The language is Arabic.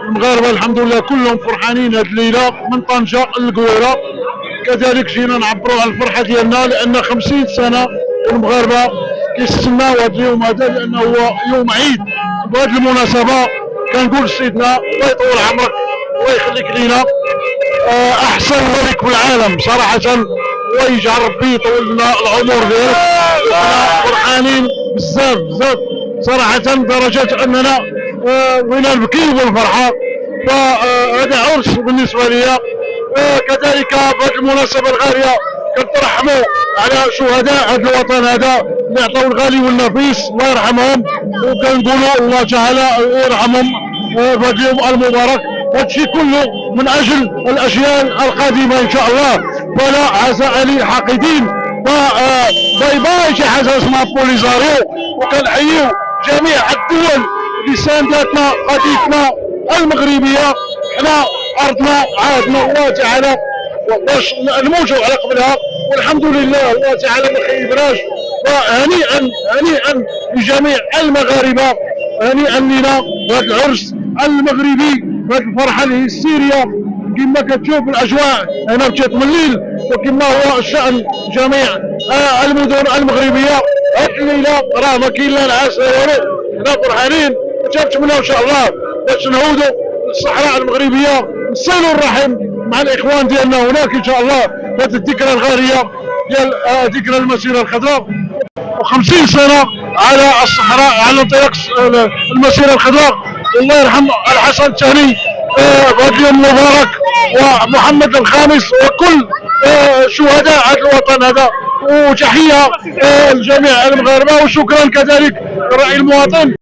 المغاربه الحمد لله كلهم فرحانين هذه الليله من طنجه للقويره. كذلك جينا نعبروا على الفرحه ديالنا لان 50 سنه المغاربه كيستناو هذا اليوم هذا لانه هو يوم عيد. بهذه المناسبه كنقول لسيدنا الله يطول عمرك الله يخليك لينا، احسن ملك في العالم صراحه، ويجعل ربي يطول لنا العمر ديالك. فرحانين بزاف بزاف صراحه لدرجه اننا بغينا نبكي بالفرحه. فهذا عرس بالنسبه لي. كذلك بهذه المناسبه الغاليه كنترحموا على شهداء هذا الوطن هذا اللي عطاو الغالي والنفيس الله يرحمهم، وكنقولوا الله تعالى يرحمهم في هذا اليوم المبارك. هذا الشيء كله من اجل الاجيال القادمه ان شاء الله. فلا عزاء للحاقدين. باي باي شي حاجه اسمها بوليزاريو. وكنحييو جميع الدول اللي ساندتنا قضيتنا المغربيه. حنا ارضنا عهدنا الله تعالى باش نموتوا على قبلها، والحمد لله الله تعالى ما خيبناش. فهنيئا هنيئا لجميع المغاربه، هنيئا لنا بهذا العرس المغربي، بهذه الفرحه الهستيريه كما كتشوف الاجواء هنا بدات من الليل، وكما هو الشان جميع المدن المغربيه. هذه الليله راه ما كاين لا نعاس لا والو، حنا فرحانين وتنتمناو ان شاء الله باش نعودوا للصحراء المغربيه نصلوا الرحم مع الاخوان ديالنا هناك ان شاء الله. هذه الذكرى الغاليه ديال ذكرى المسيره الخضراء، و50 سنه على الصحراء على انطلاق المسيره الخضراء. الله يرحم الحسن الثاني بهذا اليوم المبارك، ومحمد الخامس، وكل شهداء هذا الوطن هذا. وتحيه لجميع المغاربه، وشكرا كذلك للراي المواطن.